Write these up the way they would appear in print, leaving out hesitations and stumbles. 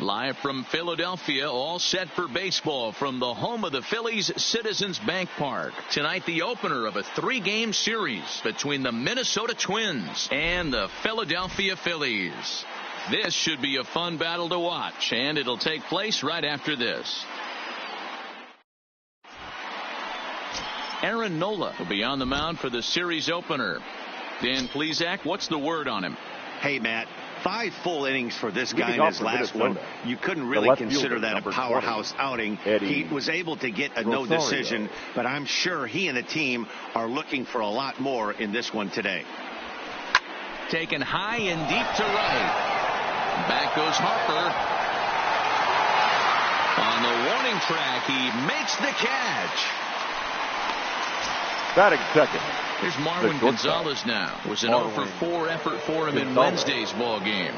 Live from Philadelphia, all set for baseball from the home of the Phillies, Citizens Bank Park. Tonight, the opener of a 3-game series between the Minnesota Twins and the Philadelphia Phillies. This should be a fun battle to watch, and it'll take place right after this. Aaron Nola will be on the mound for the series opener. Dan Plesac, what's the word on him? Hey, Matt. 5 full innings for this guy in his last one. You couldn't really consider that a powerhouse outing. He was able to get a no decision, but I'm sure he and the team are looking for a lot more in this one today. Taken high and deep to right. Back goes Harper. On the warning track, he makes the catch. Batting second. Here's Marwin Gonzalez now. It was an 0-for-4 effort for him in Wednesday's ball game.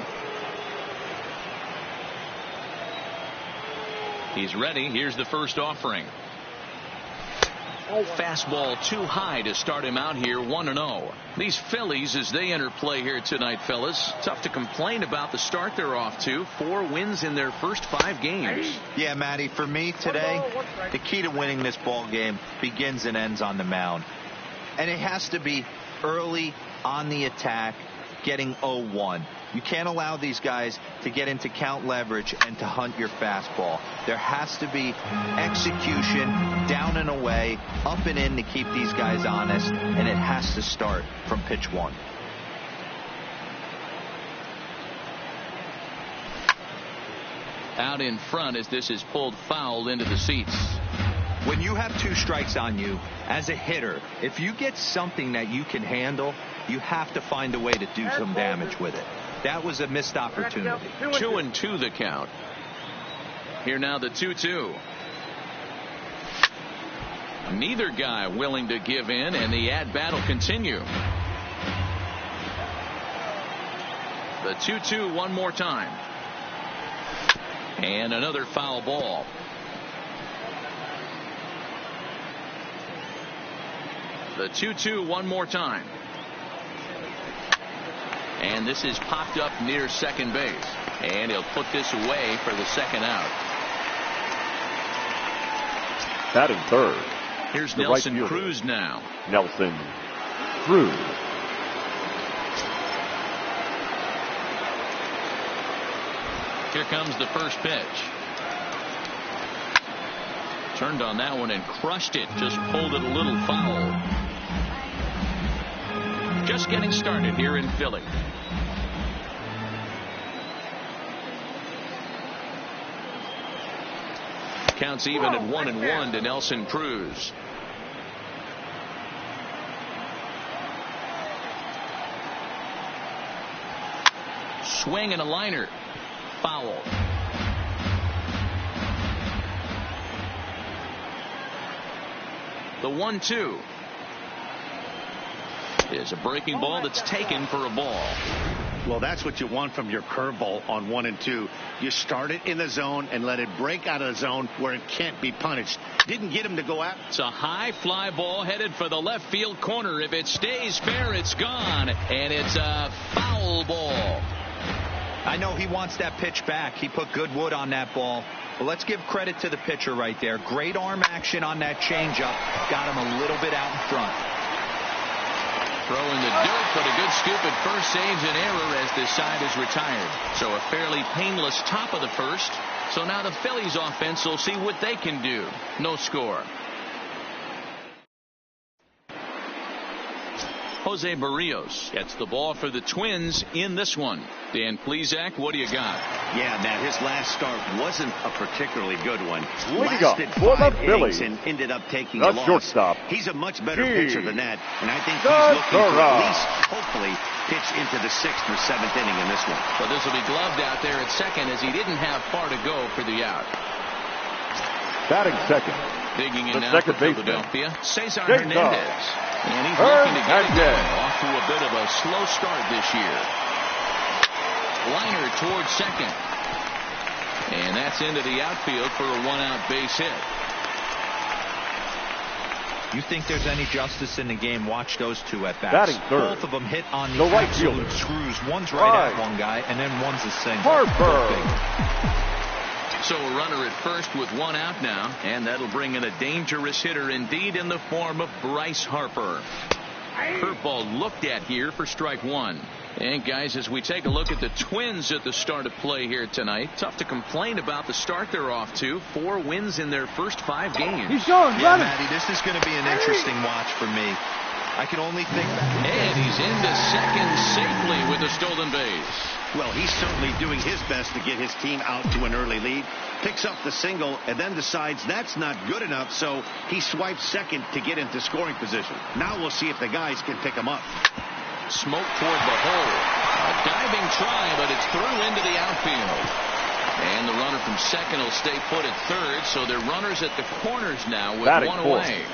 He's ready. Here's the first offering. Fastball too high to start him out here, 1-0. These Phillies, as they enter play here tonight, fellas, tough to complain about the start they're off to. 4 wins in their first 5 games. Yeah, Matty, for me today, the key to winning this ball game begins and ends on the mound. And it has to be early on the attack, getting 0-1. You can't allow these guys to get into count leverage and to hunt your fastball. There has to be execution, down and away, up and in to keep these guys honest, and it has to start from pitch 1. Out in front as this is pulled foul into the seats. When you have 2 strikes on you, as a hitter, if you get something that you can handle, you have to find a way to do some damage with it. That was a missed opportunity. 2-2 the count. Here now the 2-2. Neither guy willing to give in, and the at-bat will continue. The 2-2 one more time. And another foul ball. The 2-2 one more time. And this is popped up near second base. And he'll put this away for the second out. Batting third. Here's Nelson Cruz now. Nelson Cruz. Here comes the first pitch. Turned on that one and crushed it. Just pulled it a little foul. Just getting started here in Philly. Counts even at 1-1 to Nelson Cruz. Swing and a liner. Foul. The 1-2 is a breaking ball that's taken for a ball. Well, that's what you want from your curveball on 1 and 2. You start it in the zone and let it break out of the zone where it can't be punished. Didn't get him to go out. It's a high fly ball headed for the left field corner. If it stays fair, it's gone, and it's a foul ball. I know he wants that pitch back. He put good wood on that ball. But let's give credit to the pitcher right there. Great arm action on that changeup. Got him a little bit out in front. Throw in the dirt, but a good scoop at first saves an error as this side is retired. So a fairly painless top of the first. So now the Phillies offense will see what they can do. No score. Jose Barrios gets the ball for the Twins in this one. Dan Plesac, what do you got? Yeah, Matt, his last start wasn't a particularly good one. Lasted 5 innings and ended up taking a loss. Shortstop. He's a much better pitcher than that, and I think he's looking to at least, hopefully, pitch into the 6th or 7th inning in this one. Well, this will be gloved out there at second as he didn't have far to go for the out. Batting second. Digging in the now for baseman. Philadelphia, Cesar Hernandez. And he's looking to get it going. Off to a bit of a slow start this year. Liner towards second. And that's into the outfield for a 1-out base hit. You think there's any justice in the game? Watch those 2 at bats. Batting third. Both of them hit on the right absolute fielder. screws. One's right at one guy, and then one's a single. Harper. So a runner at first with one out now, and that'll bring in a dangerous hitter indeed in the form of Bryce Harper. Curveball looked at here for strike one. And guys, as we take a look at the Twins at the start of play here tonight, tough to complain about the start they're off to. 4 wins in their first 5 games. He's going, yeah, Matty, this is going to be an interesting watch for me. I can only think. And he's into second safely with a stolen base. Well, he's certainly doing his best to get his team out to an early lead. Picks up the single and then decides that's not good enough, so he swipes second to get into scoring position. Now we'll see if the guys can pick him up. Smoke toward the hole. A diving try, but it's through into the outfield. And the runner from second will stay put at third, so they're runners at the corners now with one away.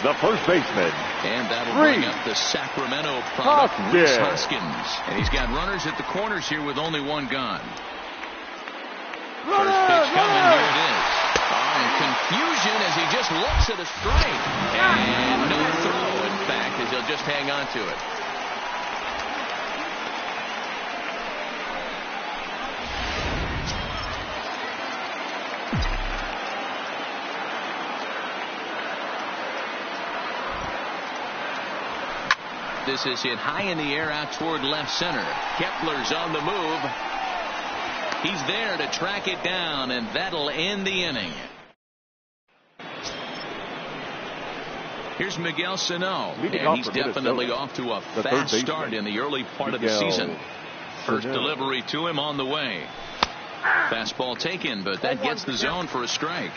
The first baseman. And that'll bring up the Sacramento product, Rhys Hoskins. And he's got runners at the corners here with only one gone. First pitch coming, here it is. And confusion as he just looks at a strike. And no throw, in fact, as he'll just hang on to it. This is hit high in the air out toward left center. Kepler's on the move. He's there to track it down, and that'll end the inning. Here's Miguel Sano, and he's definitely off to a fast start in the early part of the season. First delivery to him on the way. Fastball taken, but that gets the zone for a strike.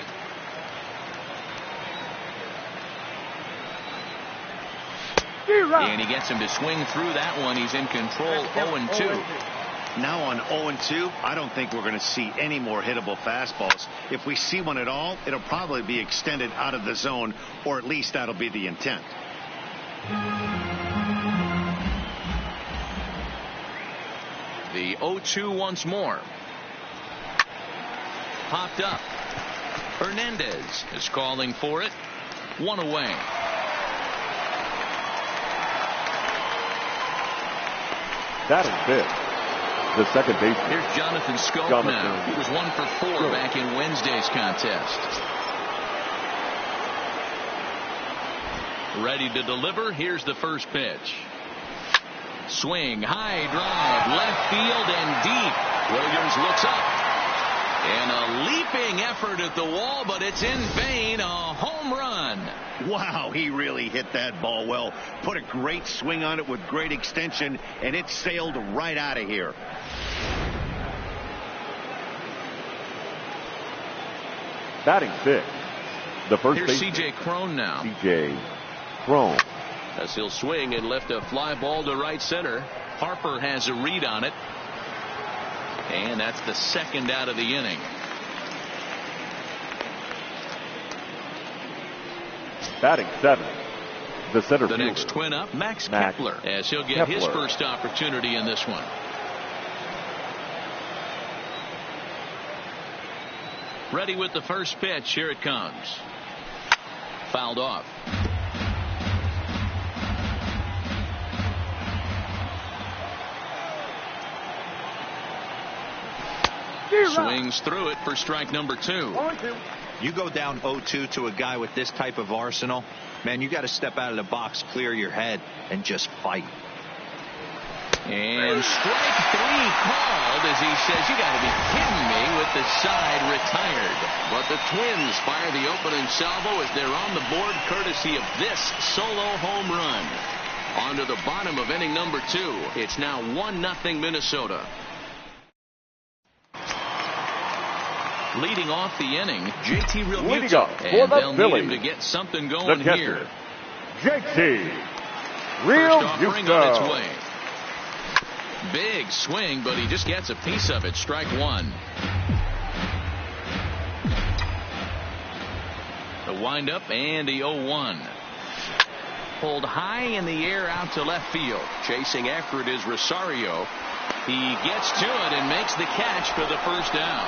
And he gets him to swing through that one. He's in control, 0-2. Now on 0-2, I don't think we're going to see any more hittable fastballs. If we see one at all, it'll probably be extended out of the zone, or at least that'll be the intent. The 0-2 once more. Popped up. Hernandez is calling for it. One away. Batting fifth, the second baseman. Here's Jonathan Schoop now. He was 1 for 4 back in Wednesday's contest. Ready to deliver. Here's the first pitch. Swing, high drive, left field and deep. Williams looks up. And a leaping effort at the wall, but it's in vain. A home run. Wow, he really hit that ball well. Put a great swing on it with great extension, and it sailed right out of here. Batting fifth, the first baseman. Here's C.J. Cron now. C.J. Cron. As he'll swing and lift a fly ball to right center. Harper has a read on it. And that's the second out of the inning. Batting seventh, the center fielder. The next twin up, Max Kepler, as he'll get his first opportunity in this one. Ready with the first pitch. Here it comes. Fouled off. Swings through it for strike number 2. You go down 0-2 to a guy with this type of arsenal, man, you got to step out of the box, clear your head, and just fight. And strike 3 called as he says, you got to be kidding me, with the side retired. But the Twins fire the opening salvo as they're on the board courtesy of this solo home run. On to the bottom of inning number 2. It's now 1-0 Minnesota. Leading off the inning, JT Realmuto, and they'll need him to get something going here. JT Realmuto on its way. Big swing, but he just gets a piece of it. Strike 1. The windup and the 0-1. Pulled high in the air out to left field. Chasing after it is Rosario. He gets to it and makes the catch for the first out.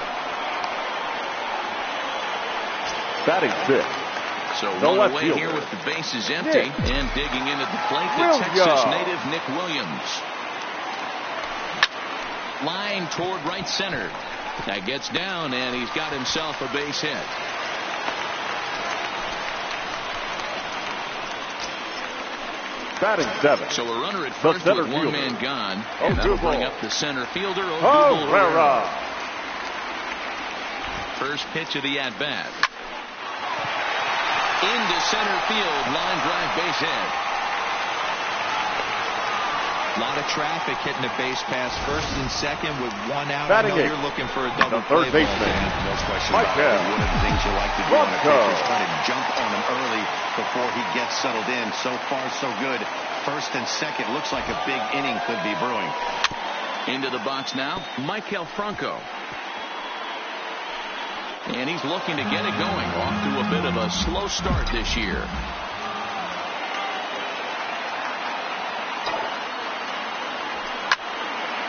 Batting fifth. So one away here with the bases empty, and digging in at the plate, the Texas native Nick Williams. Line toward right center. That gets down, and he's got himself a base hit. Batting 7. So a runner at first with one man gone, and that'll bring up the center fielder, Herrera. First pitch of the at-bat. Into center field, line drive, base hit. A lot of traffic hitting the base pass first and second with one out. Batting I know you're looking for a double play third ball, baseman. No question about it. One of the things you like to do on a pitch is try to jump on him early before he gets settled in. So far, so good. First and second, looks like a big inning could be brewing. Into the box now, Maikel Franco. And he's looking to get it going. Off to a bit of a slow start this year.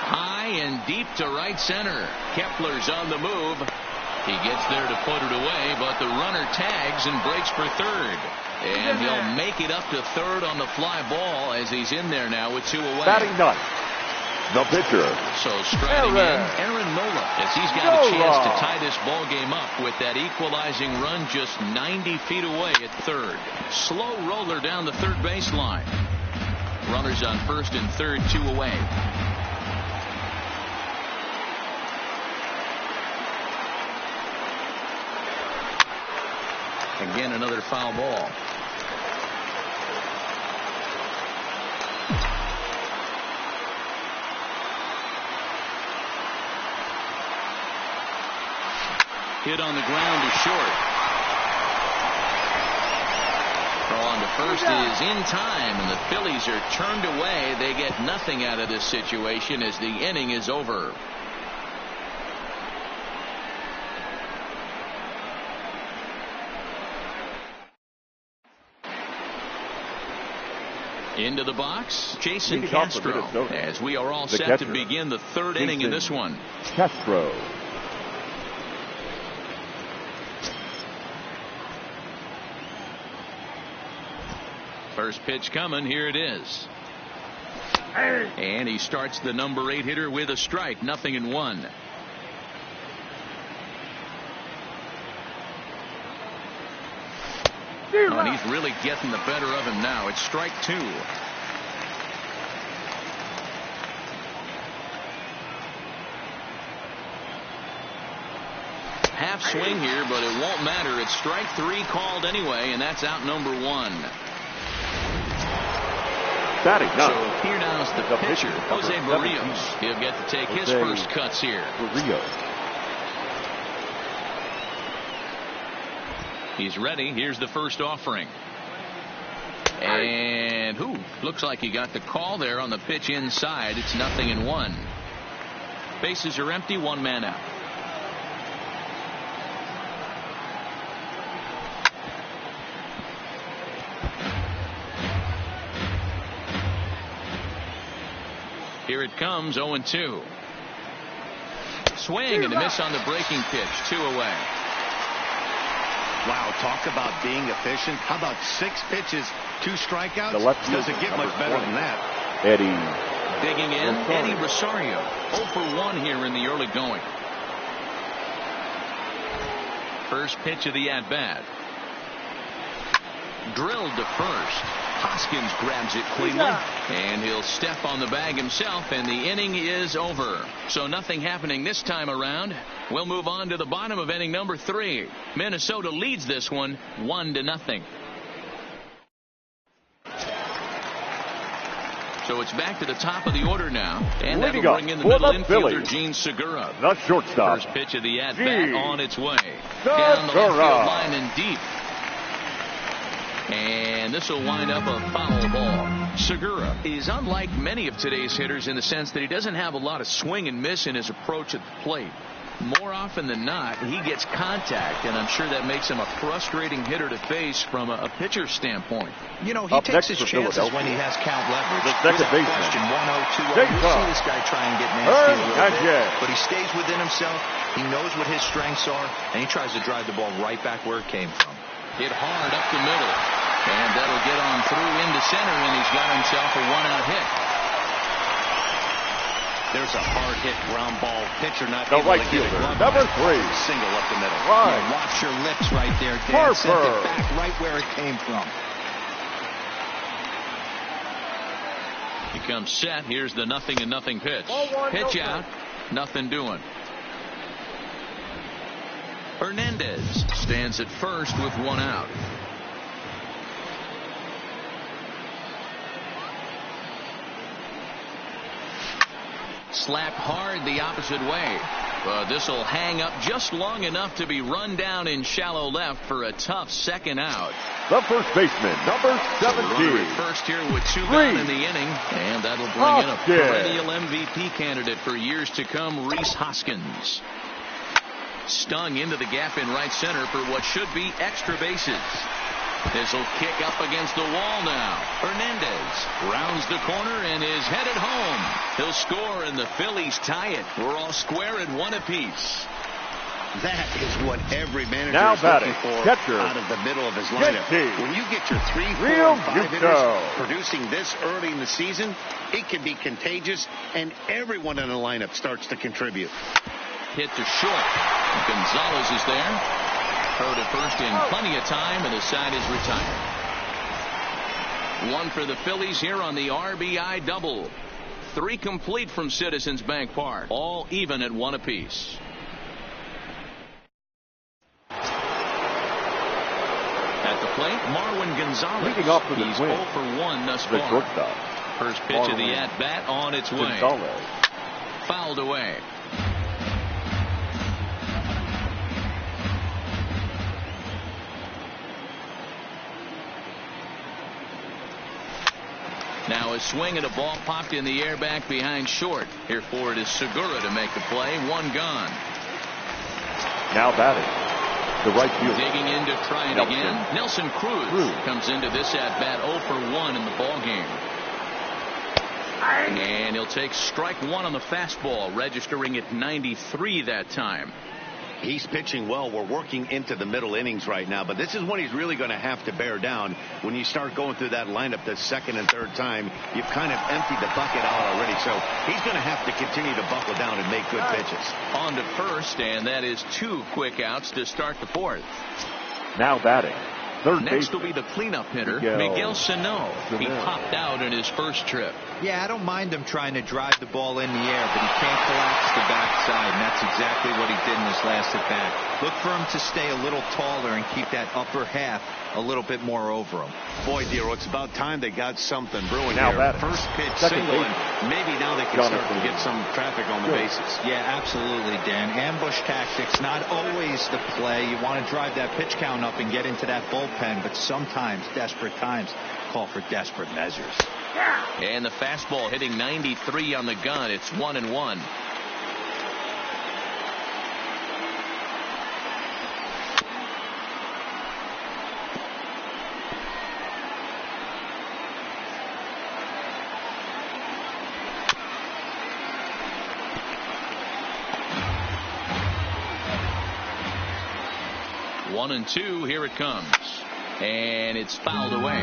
High and deep to right center. Kepler's on the move. He gets there to put it away, but the runner tags and breaks for third. And he'll make it up to third on the fly ball as he's in there now with 2 away. Batting 9. The pitcher. So striding in, Aaron Nola, as he's got a chance to tie this ball game up with that equalizing run just 90 feet away at third. Slow roller down the third baseline. Runners on first and third, 2 away. Again, another foul ball. Hit on the ground to short. Throw on to first is in time, and the Phillies are turned away. They get nothing out of this situation as the inning is over. Into the box, Jason Castro, as we are all set to begin the third inning in this one. Castro. First pitch coming, here it is. And he starts the number 8 hitter with a strike, 0-1. Oh, and he's really getting the better of him now. It's strike 2. Half swing here, but it won't matter. It's strike 3 called anyway, and that's out number 1. Batting 9. So here now is the pitcher, Jose Barrios. He'll get to take his first cuts here. Barrios. He's ready. Here's the first offering. And looks like he got the call there on the pitch inside. It's 0-1. Bases are empty, 1 man out. Here it comes, 0-2. Swing and a miss on the breaking pitch, 2 away. Wow, talk about being efficient. How about 6 pitches, 2 strikeouts? The left doesn't get much better than that. Eddie. Digging in, Eddie Rosario. 0 for 1 here in the early going. First pitch of the at-bat. Drilled to first. Hoskins grabs it cleanly, and he'll step on the bag himself, and the inning is over. So nothing happening this time around. We'll move on to the bottom of inning number 3. Minnesota leads this one 1-0. So it's back to the top of the order now, and that'll bring in the middle infielder, Gene Segura. The shortstop. First pitch of the at-bat on its way. Down the left field line and deep. And this will wind up a foul ball. Segura is unlike many of today's hitters in the sense that he doesn't have a lot of swing and miss in his approach at the plate. More often than not, he gets contact, and I'm sure that makes him a frustrating hitter to face from a pitcher's standpoint. You know, he takes his chances when he has count leverage. The second baseman. Question 1-0, 2-0. You'll see this guy try and get nasty a little bit, but he stays within himself. He knows what his strengths are, and he tries to drive the ball right back where it came from. Hit hard up the middle. And that'll get on through into center, and he's got himself a 1-out hit. There's a hard-hit ground ball. Pitcher not the able right to get fielder, it. number 3. Single up the middle. Right. Yeah, watch your lips right there, Dan. Sent it back right where it came from. He comes set. Here's the 0-0 pitch. Pitch out. Nothing doing. Hernandez stands at first with 1 out. Slapped hard the opposite way. This will hang up just long enough to be run down in shallow left for a tough second out. The first baseman, number 17. First here with 2 gone in the inning, and that'll bring in a perennial MVP candidate for years to come, Rhys Hoskins. Stung into the gap in right center for what should be extra bases. This will kick up against the wall now. Hernandez rounds the corner and is headed home. He'll score and the Phillies tie it. We're all square at 1 apiece. That is what every manager is looking for out of the middle of his lineup. When you get your 3, 4, and 5 hitters producing this early in the season, it can be contagious, and everyone in the lineup starts to contribute. Hit to short. Gonzalez is there. Third at first in plenty of time, and the side is retired. 1 for the Phillies here on the RBI double. 3 complete from Citizens Bank Park. All even at 1 apiece. At the plate, Marwin Gonzalez. Leading off for the He's Twins. 0 for 1 thus the far. Shortstop. First pitch of the at-bat on its way. Gonzalez. Fouled away. Now a swing at a ball popped in the air back behind short. Here for it is Segura to make the play. 1 gone. Now batting, the right fielder. Digging in to try it again. Nelson Cruz comes into this at bat 0 for 1 in the ball game. And he'll take strike 1 on the fastball, registering at 93 that time. He's pitching well. We're working into the middle innings right now, but this is when he's really going to have to bear down. When you start going through that lineup the second and third time, you've kind of emptied the bucket out already. So he's going to have to continue to buckle down and make good pitches. On to first, and that is 2 quick outs to start the 4th. Now batting, third Next baseman. will be the cleanup hitter, Miguel Sano. He popped out in his first trip. Yeah, I don't mind him trying to drive the ball in the air, but he can't collapse the backside, and that's exactly what he did in his last at-bat. Look for him to stay a little taller and keep that upper half a little bit more over him. Boy, Dero, it's about time they got something brewing now here. Batting. First pitch Second single, base. and maybe now they can start to get some traffic on the bases. Yeah, absolutely, Dan. Ambush tactics, not always the play. You want to drive that pitch count up and get into that bullpen, but sometimes desperate times call for desperate measures. And the fastball hitting 93 on the gun. It's 1-1. One and 2. Here it comes. And it's fouled away.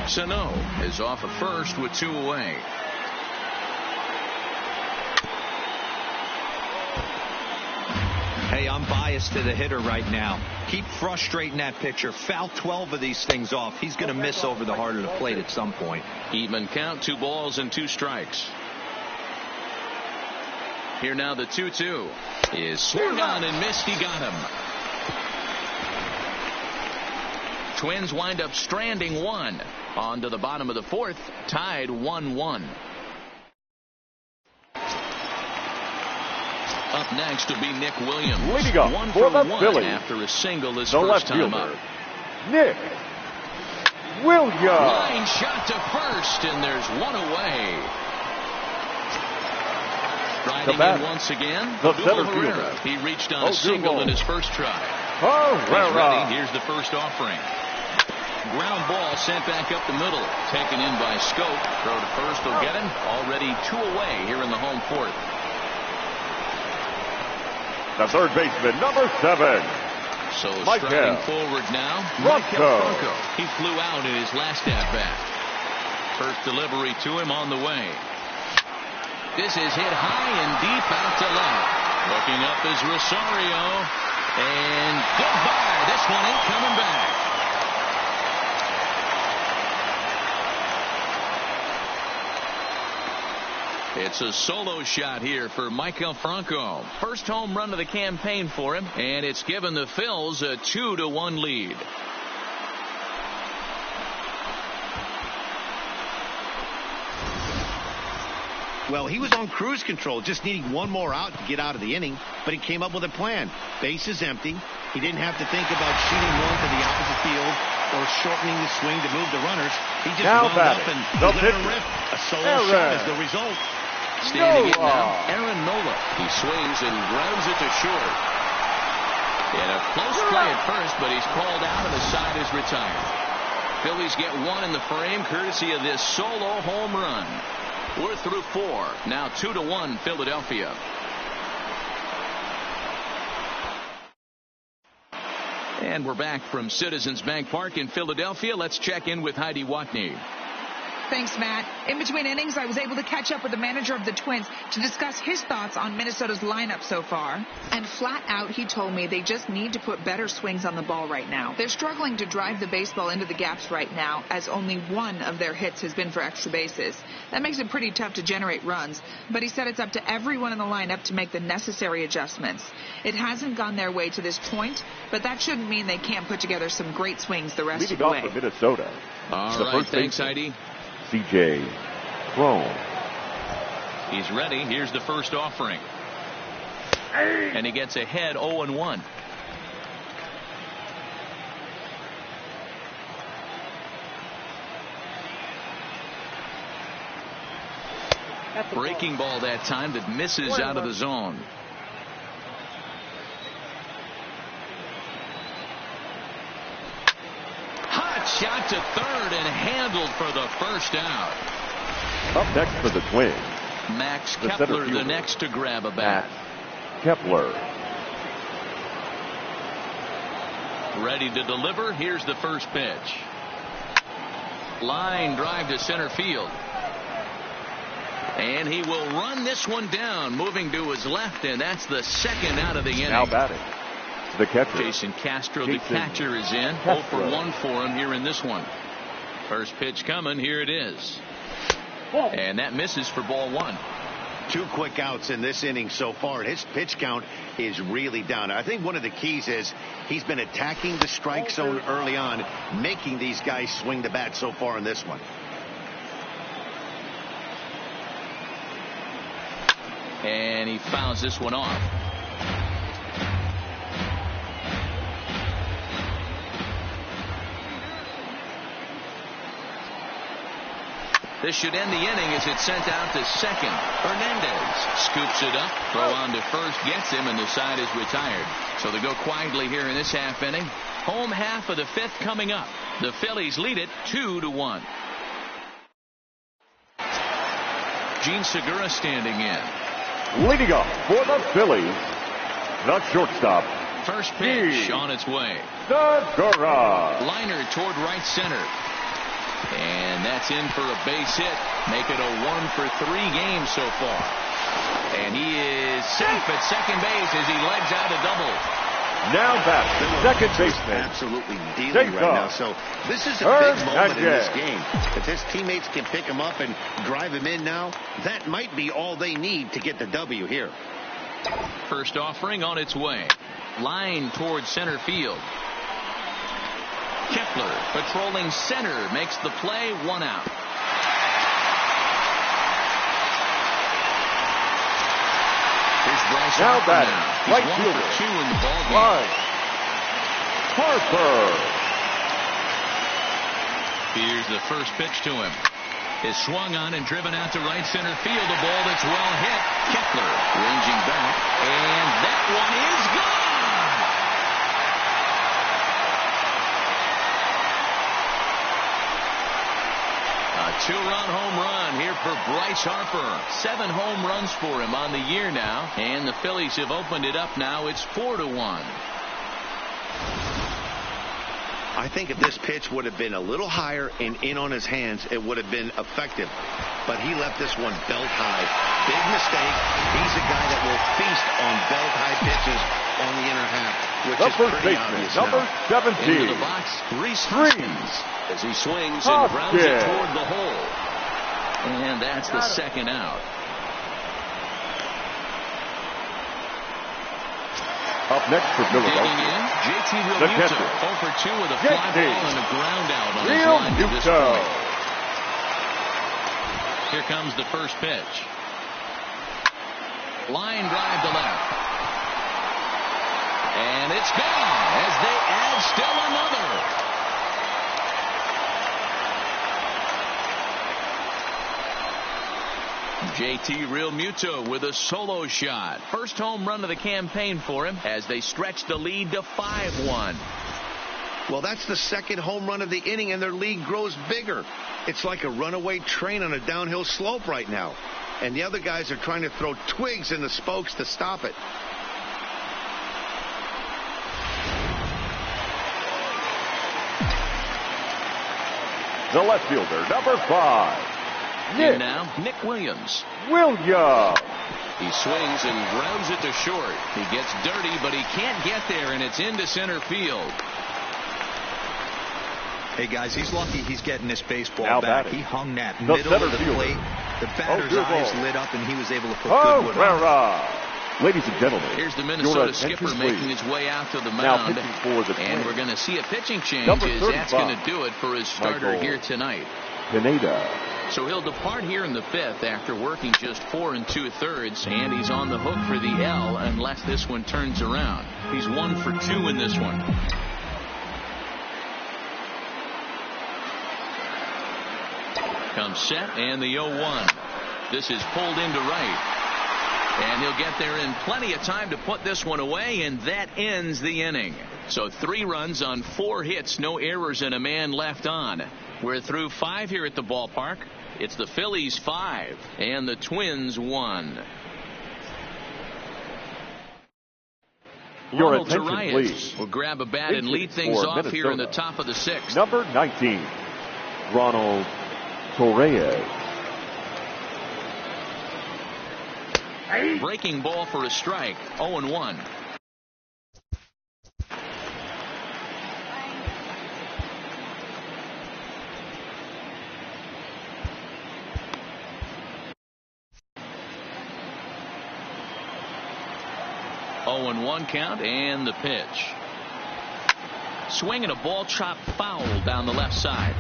Sano is off at first with 2 away. Hey, I'm biased to the hitter right now. Keep frustrating that pitcher. Foul 12 of these things off. He's going to miss over the heart of the plate at some point. Even count, 2 balls and 2 strikes. Here now the 2-2 is swung on and missed. He got him. Twins wind up stranding 1. On to the bottom of the 4th, tied 1-1. Up next will be Nick Williams. Leading up 1 for for the 1 Phillies. after a single his The first left time fielder, up. Nick Williams. Line shot to first, and there's 1 away. Riding in once again, the Odubel center Herrera. fielder. He reached on a single in his first try. Herrera. He's ready. Here's the first offering. Ground ball sent back up the middle. Taken in by Scope. Throw to first will get him. Already 2 away here in the home 4th. The third baseman, number 7. So Michael striding forward now, Franco. He flew out in his last at-bat. First delivery to him on the way. This is hit high and deep out to left. Looking up is Rosario. And goodbye. This one ain't coming back. It's a solo shot here for Michael Franco. First home run of the campaign for him, and it's given the Phils a 2-1 lead. Well, he was on cruise control, just needing one more out to get out of the inning, but he came up with a plan. Base is empty. He didn't have to think about shooting one to the opposite field or shortening the swing to move the runners. He just wound up and let it rip. A solo shot is the result. Standing in now, Aaron Nola. He swings and grounds it to short. And a close play at first, but he's called out and the side is retired. Phillies get one in the frame courtesy of this solo home run. We're through 4. Now 2-1 Philadelphia. And we're back from Citizens Bank Park in Philadelphia. Let's check in with Heidi Watney. Thanks, Matt. In between innings, I was able to catch up with the manager of the Twins to discuss his thoughts on Minnesota's lineup so far. And flat out, he told me they just need to put better swings on the ball right now. They're struggling to drive the baseball into the gaps right now, as only one of their hits has been for extra bases. That makes it pretty tough to generate runs, but he said it's up to everyone in the lineup to make the necessary adjustments. It hasn't gone their way to this point, but that shouldn't mean they can't put together some great swings the rest of the way. Leading off for Minnesota. All right, thanks, Heidi. C.J. Cron. He's ready. Here's the first offering. And he gets ahead 0-1. Breaking ball that time that misses out of the zone. Hot shot to third and handled for the first out. Up next for the Twins, Max Kepler, the next to grab a bat. Kepler. Ready to deliver. Here's the first pitch. Line drive to center field. And he will run this one down, moving to his left, and that's the second out of the inning. Now batting, the catcher. Jason Castro, the catcher, is in. 0 for 1 for him here in this one. First pitch coming. Here it is. And that misses for ball 1. 2 quick outs in this inning so far. His pitch count is really down. I think one of the keys is he's been attacking the strike zone early on, making these guys swing the bat so far in this one. And he fouls this one off. This should end the inning as it's sent out to second. Hernandez scoops it up, throw on to first, gets him, and the side is retired. So they go quietly here in this half inning. Home half of the 5th coming up. The Phillies lead it 2-1. Gene Segura standing in. Leading up for the Phillies, the shortstop. First pitch on its way. Segura. Liner toward right center. And that's in for a base hit. Make it a 1 for 3 games so far. And he is safe at second base as he legs out a double. Now back the second baseman. Absolutely dealing right now. So this is a big moment in this game. If his teammates can pick him up and drive him in now, that might be all they need to get the W here. First offering on its way. Line towards center field. Kepler patrolling center makes the play. 1 out. Here's Bryce now batting. He's Right 1 fielder. for 2 in the ball game. Harper. Here's the first pitch to him. Is swung on and driven out to right center field. A ball that's well hit. Kepler ranging back, and that one is gone. A 2-run home run here for Bryce Harper. 7 home runs for him on the year now, and the Phillies have opened it up now. It's 4-1. I think if this pitch would have been a little higher and in on his hands, it would have been effective. But he left this one belt high. Big mistake. He's a guy that will feast on belt high pitches on the inner half, which is pretty obvious number 17. Into the box, Reese Hoskins, as he swings and grounds it toward the hole. And that's the second out. Up next for Philadelphia, JT Realmuto, 0 for 2 with a fly ball and a ground out on his line to this point. Here comes the first pitch. Line drive to left. And it's gone as they add still another. JT Realmuto with a solo shot. First home run of the campaign for him as they stretch the lead to 5-1. Well, that's the second home run of the inning, and their lead grows bigger. It's like a runaway train on a downhill slope right now. And the other guys are trying to throw twigs in the spokes to stop it. The left fielder, number 5. And now, Nick Williams. He swings and grounds it to short. He gets dirty, but he can't get there, and it's into center field. Hey, guys, he's lucky he's getting this baseball now back. batting. He hung that middle of the plate. The batter's eyes lit up, and he was able to put good wood on. Ladies and gentlemen, here's the Minnesota skipper making his way out to the mound. And we're going to see a pitching change as that's going to do it for his starter here tonight. Pineda. So he'll depart here in the 5th after working just 4 2/3, and he's on the hook for the L unless this one turns around. He's 1 for 2 in this one. Comes set and the 0-1. This is pulled into right. And he'll get there in plenty of time to put this one away, and that ends the inning. So 3 runs on 4 hits, no errors, and a man left on. We're through 5 here at the ballpark. It's the Phillies 5 and the Twins 1. Your Ronald attention, Urias please. will grab a bat and lead things off Minnesota. here in the top of the 6th. Number 19, Ronald Torreyes. Breaking ball for a strike. 0-1. One count and the pitch. Swinging a ball chopped foul down the left side.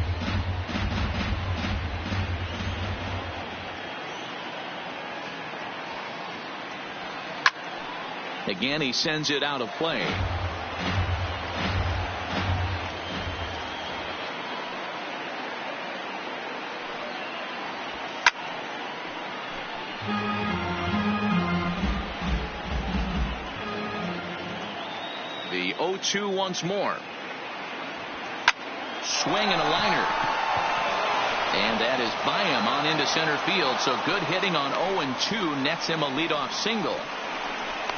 Again, he sends it out of play. The 0-2 once more. Swing and a liner. And that is by him on into center field. So good hitting on 0-2 nets him a leadoff single.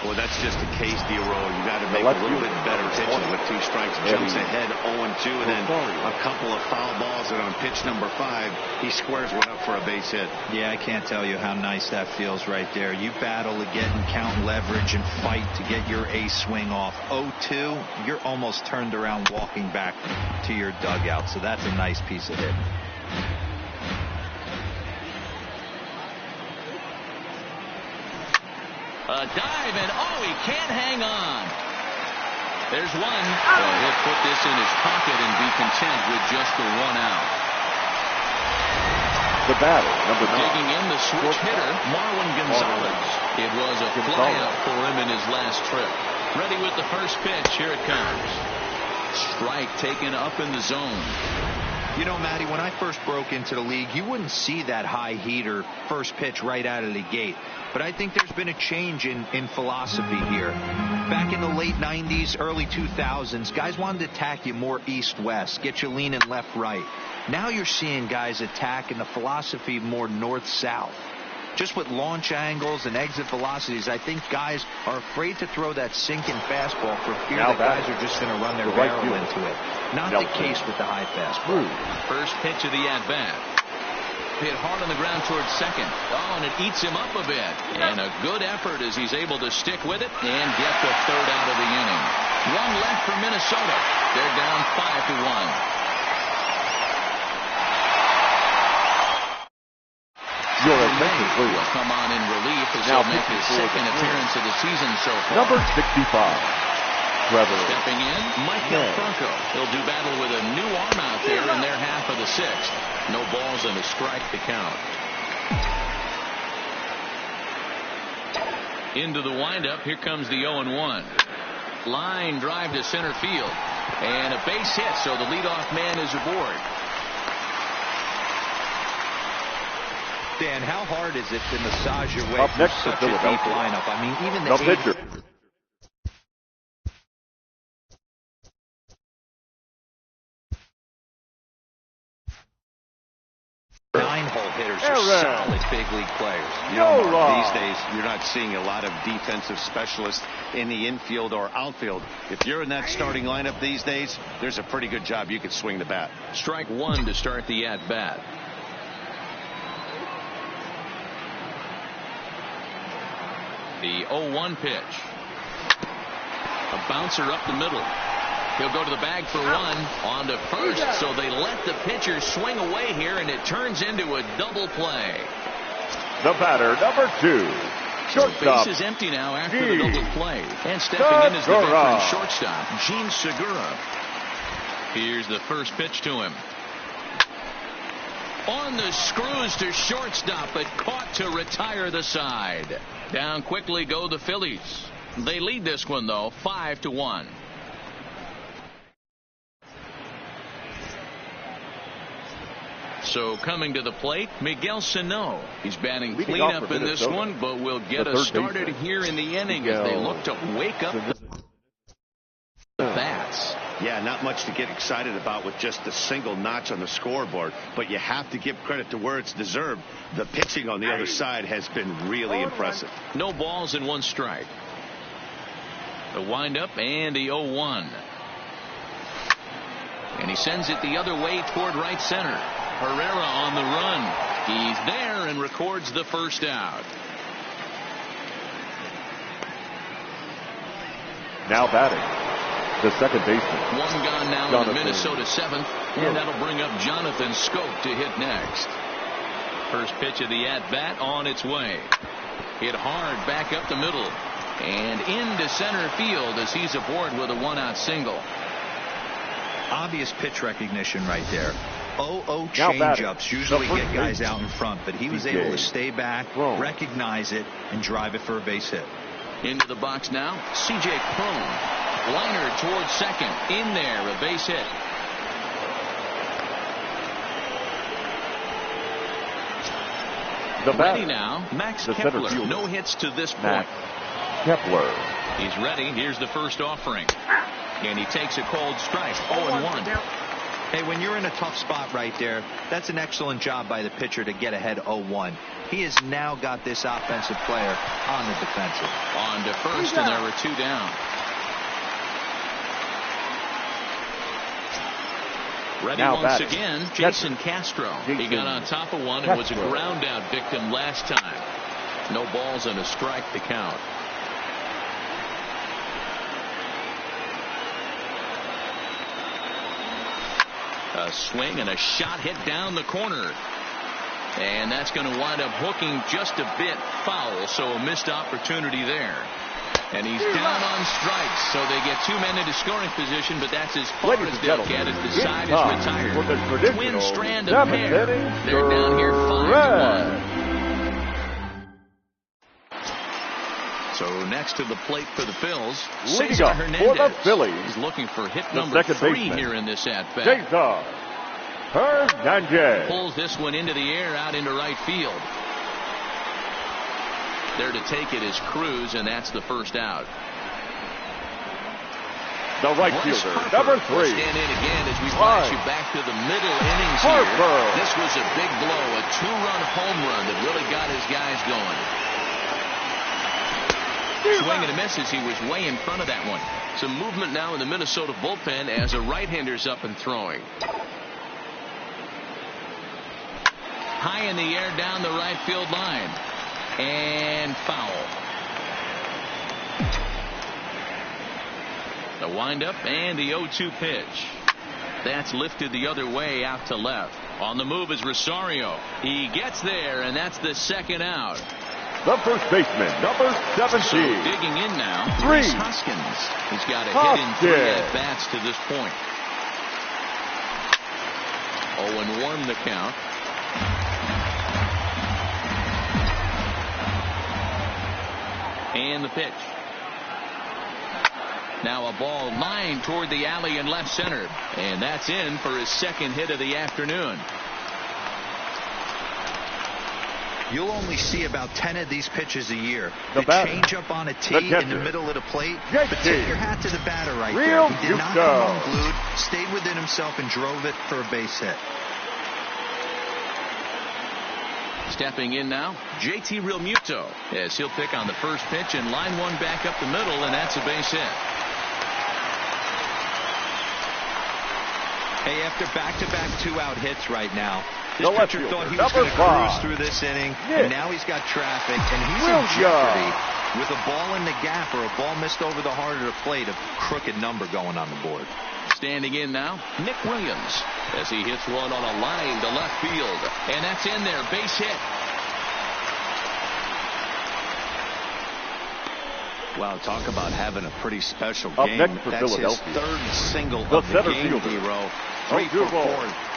Well, that's just a case, D'Aro. You got to make a little bit better pitches with 2 strikes. Jumps ahead 0-2, and then a couple of foul balls, and on pitch number 5, he squares one up for a base hit. Yeah, I can't tell you how nice that feels right there. You battle to get and count leverage and fight to get your ace swing off. 0-2, you're almost turned around walking back to your dugout, so that's a nice piece of hitting. A dive, and he can't hang on. There's one. Well, he'll put this in his pocket and be content with just the 1 out. The batter, number 9. Digging in the switch hitter, Marwin Gonzalez. It was a flyout for him in his last trip. Ready with the first pitch. Here it comes. Strike taken up in the zone. You know, Matty, when I first broke into the league, you wouldn't see that high heater first pitch right out of the gate. But I think there's been a change in philosophy here. Back in the late 90s, early 2000s, guys wanted to attack you more east-west, get you leaning left-right. Now you're seeing guys attack in the philosophy more north-south. Just with launch angles and exit velocities, I think guys are afraid to throw that sinking fastball for fear that guys are just going to run their barrel into it. Not the case with the high fastball. First pitch of the at-bat. Hit hard on the ground towards second. Oh, and it eats him up a bit. And a good effort as he's able to stick with it and get the third out of the inning. One left for Minnesota. They're down 5-1. Your attention, please. Will come on in relief as he'll make his second appearance of the season so far. Number 65, Trevor. Stepping in, Michael Franco. He'll do battle with a new arm out there in their half of the sixth. No balls and a strike to count. Into the windup. Here comes the 0-1. Line drive to center field. And a base hit, so the leadoff man is aboard. Dan, how hard is it to massage your way up through next such to a deep lineup? I mean, even the pitcher. 9-hole hitters are solid big league players. These days, you're not seeing a lot of defensive specialists in the infield or outfield. If you're in that starting lineup these days, there's a pretty good job you could swing the bat. Strike one to start the at-bat. The 0-1 pitch. A bouncer up the middle. He'll go to the bag for one. On to first, so they let the pitcher swing away here, and it turns into a double play. The batter, number 2. Shortstop. Base is empty now after the double play. And stepping in is the veteran shortstop, Gene Segura. Here's the first pitch to him. On the screws to shortstop, but caught to retire the side. Down quickly go the Phillies. They lead this one, though, 5-1. So coming to the plate, Miguel Sano. He's batting cleanup in this one, but will get us started here in the inning as they look to wake up the bats. Yeah, not much to get excited about with just a single notch on the scoreboard, but you have to give credit to where it's deserved. The pitching on the other side has been really impressive. No balls and one strike. The windup and the 0-1. And he sends it the other way toward right center. Herrera on the run. He's there and records the first out. Now batting, the second baseman. One gone now in the Minnesota seventh, and that'll bring up Jonathan Scope to hit next. First pitch of the at-bat on its way. Hit hard back up the middle and into center field as he's aboard with a one-out single. Obvious pitch recognition right there. 0-0 changeups usually get guys out in front, but he was able to stay back, recognize it, and drive it for a base hit. Into the box now, C.J. Cron. Liner towards second. In there, a base hit. Ready now, Max Kepler. No hits to this point. Kepler. He's ready. Here's the first offering. And he takes a cold strike. 0-1. Hey, when you're in a tough spot right there, that's an excellent job by the pitcher to get ahead 0-1. He has now got this offensive player on the defensive. On to first, and there were two down. Ready now once again, Jason Castro. He got on top of one and was a ground out victim last time. No balls and a strike to count. A swing and a shot hit down the corner. And that's going to wind up hooking just a bit foul, so a missed opportunity there. And he's down on strikes, so they get two men into scoring position, but that's as far as they'll get as the side is retired. Twin strand of pair. They're down here 5-1. So next to the plate for the Phils, Cesar Hernandez. For the Phillies. He's looking for hit number 3 here in this at-bat. Cesar Hernandez pulls this one into the air out into right field. There to take it is Cruz, and that's the first out. The right fielder, number 3. Stand in again as we flash you back to the middle innings here. This was a big blow, a 2-run home run that really got his guys going. Swing and a miss as he was way in front of that one. Some movement now in the Minnesota bullpen as a right-hander's up and throwing. High in the air down the right field line. And foul. The windup and the 0-2 pitch. That's lifted the other way out to left. On the move is Rosario. He gets there, and that's the second out. The first baseman, number 17. So digging in now, 3. Rhys Hoskins. He's got a hit in 3 at-bats to this point. 0-1 the count. And the pitch. Now a ball lined toward the alley in left center. And that's in for his second hit of the afternoon. You'll only see about 10 of these pitches a year. The change up on a tee in the middle of the plate. But take your hat to the batter right there. He did not come unglued, stayed within himself, and drove it for a base hit. Stepping in now, JT Realmuto, as he'll pick on the first pitch and line one back up the middle, and that's a base hit. Hey, after back-to-back 2-out hits right now, this pitcher thought he was going to cruise through this inning, and now he's got traffic, and he's in jeopardy with a ball in the gap or a ball missed over the heart of the plate, a crooked number going on the board. Standing in now, Nick Williams, as he hits one on a line to left field, and that's in there, base hit. Wow, talk about having a pretty special Up game. next for That's his Philadelphia. 3rd single of the game, D-Row. 3 for 4.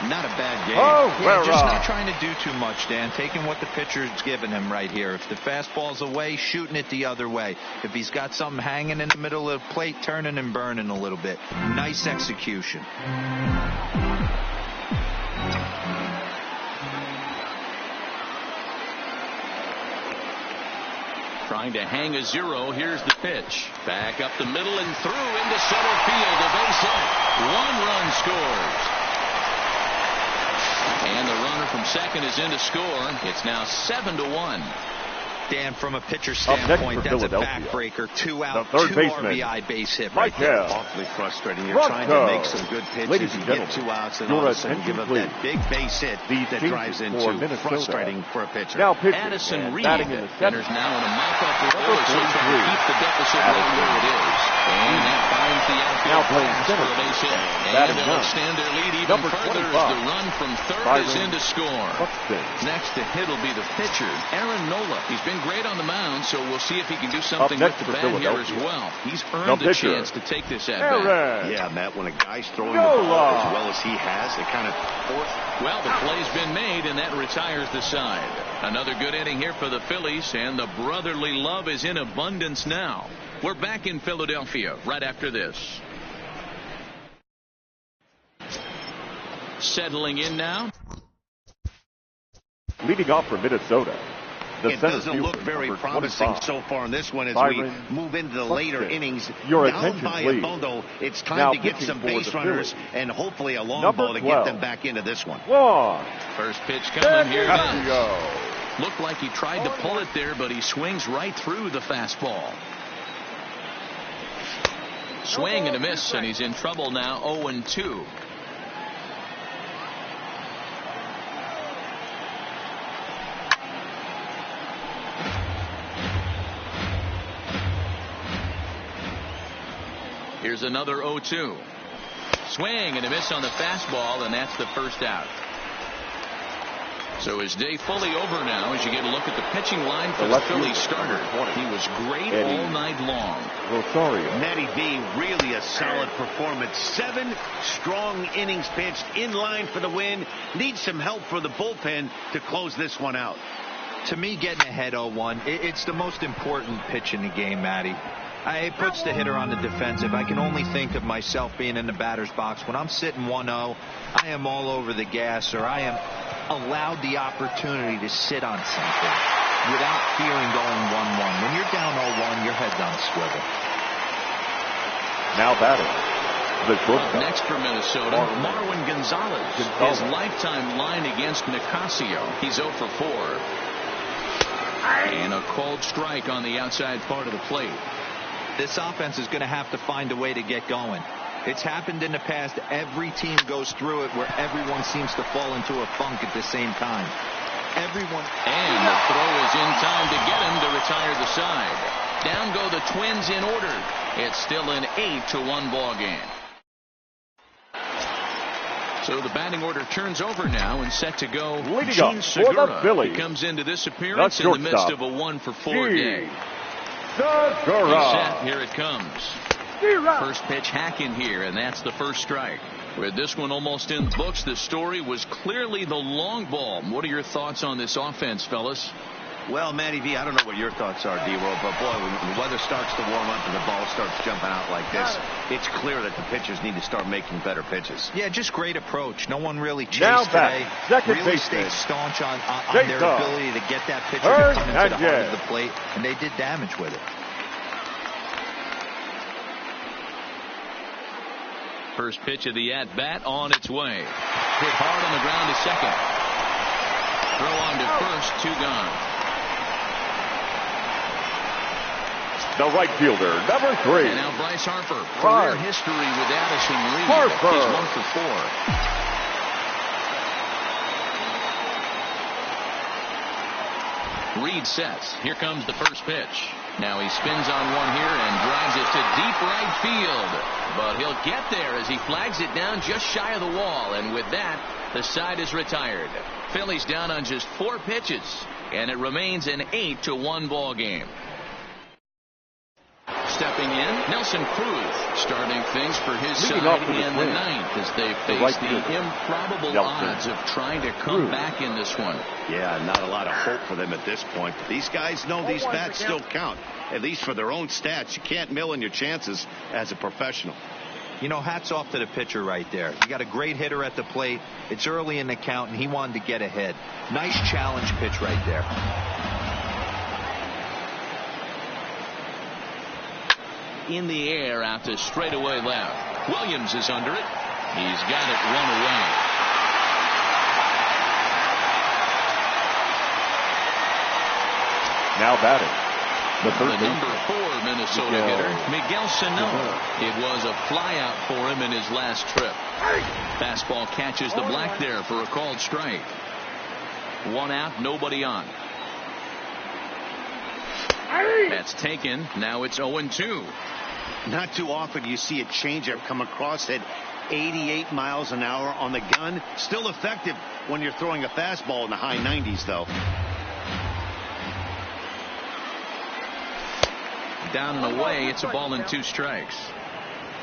Not a bad game. Yeah, just not trying to do too much, Dan. Taking what the pitcher's giving him right here. If the fastball's away, shooting it the other way. If he's got something hanging in the middle of the plate, turning and burning a little bit. Nice execution. Trying to hang a 0. Here's the pitch. Back up the middle and through into center field. A base hit. 1 run scores. And the runner from second is in to score. It's now 7-1. Dan, from a pitcher standpoint, that's a backbreaker. 2 out, 2 RBI base hit right there. Awfully frustrating. You're trying to make some good pitches. You get 2 outs, and all of a sudden give up that big base hit that drives into frustrating for a pitcher. Now Addison Reed enters now in a mop-up role as he'll try to keep the deficit right where it is. And that finds the outfield pass for a base hit. And they'll extend their lead even further as the run from third is in to score. Next to hit will be the pitcher, Aaron Nola. He's been great on the mound, so we'll see if he can do something with the bat here as well. He's earned the chance to take this at bat. Yeah, Matt, when a guy's throwing the ball as well as he has, it kind of forced. Well, the play's been made, and that retires the side. Another good inning here for the Phillies, and the brotherly love is in abundance now. We're back in Philadelphia right after this. Settling in now. Leading off for Minnesota. It doesn't look very promising so far in this one as we move into the later innings. Down by a bundle, it's time to get some base runners and hopefully a long ball to get them back into this one. First pitch coming here. Looked like he tried to pull it there, but he swings right through the fastball. Swing and a miss, and he's in trouble now. 0-2. Here's another 0-2. Swing and a miss on the fastball, and that's the first out. So his day fully over now as you get a look at the pitching line for the Phillies starter. He was great all night long. Matty B, really a solid performance. 7 strong innings pitched, in line for the win. Needs some help for the bullpen to close this one out. To me, getting ahead 0-1, it's the most important pitch in the game, Matty. It puts the hitter on the defensive. I can only think of myself being in the batter's box. When I'm sitting 1-0, I am all over the gas, or I am allowed the opportunity to sit on something without fearing going 1-1. When you're down 0-1, your head's on a swivel. Now batting, The shortstop. Next for Minnesota, Marwin Gonzalez. His lifetime line against Nicasio. He's 0 for 4. And a cold strike on the outside part of the plate. This offense is going to have to find a way to get going. It's happened in the past. Every team goes through it where everyone seems to fall into a funk at the same time. Everyone. And the throw is in time to get him to retire the side. Down go the Twins in order. It's still an 8-1 ball game. So the batting order turns over now and set to go. Gene Segura. He comes into this appearance in the midst of a 1 for 4 day. Segura. Set, here it comes. First pitch hack in here, and that's the first strike. With this one almost in the books, the story was clearly the long ball. What are your thoughts on this offense, fellas? Well, Matty V, I don't know what your thoughts are, D-Roll, but boy, when the weather starts to warm up and the ball starts jumping out like this, it's clear that the pitchers need to start making better pitches. Yeah, just great approach. No one really chased today. Really stayed staunch on their ability to get that pitcher to come into the heart of the plate, and they did damage with it. First pitch of the at-bat on its way. Hit hard on the ground to second. Throw on to first, 2 gone. The right fielder, number 3. And now Bryce Harper. Career history with Addison Reed. He's 1 for 4. Reed sets. Here comes the first pitch. Now he spins on one here and drives it to deep right field. But he'll get there as he flags it down just shy of the wall. And with that, the side is retired. Phillies down on just 4 pitches. And it remains an 8-1 ball game. Stepping in, Nelson Cruz starting things for his side in the 9th as they face the improbable odds of trying to come back in this one. Yeah, not a lot of hope for them at this point. But these guys know these bats still count, at least for their own stats. You can't mill in your chances as a professional. You know, hats off to the pitcher right there. You got a great hitter at the plate. It's early in the count, and he wanted to get ahead. Nice challenge pitch right there. In the air out to straightaway left. Williams is under it. He's got it 1 away. Now batting. The number 4 Minnesota hitter, Miguel Sano. It was a flyout for him in his last trip. Fastball catches the black there for a called strike. 1 out, nobody on. That's taken. Now it's 0-2. Not too often you see a changeup come across at 88 miles an hour on the gun. Still effective when you're throwing a fastball in the high 90s, though. Down and away. It's a ball and 2 strikes.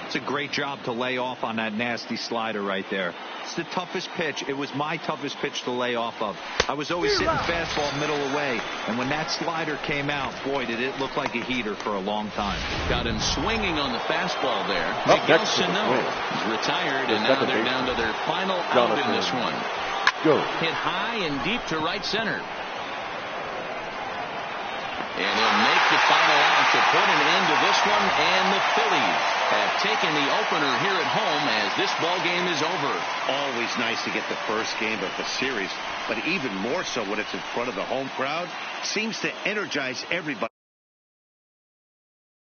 It's a great job to lay off on that nasty slider right there. It's the toughest pitch. It was my toughest pitch to lay off of. I was always hitting fastball middle away, and when that slider came out, boy, did it look like a heater for a long time. Got him swinging on the fastball there. Miguel Sano is retired, and now they're down to their final out in this one. Hit high and deep to right center. And he'll make the final out to put an end to this one, and the Phillies have taken the opener here at home as this ball game is over. Always nice to get the first game of the series, but even more so when it's in front of the home crowd. Seems to energize everybody.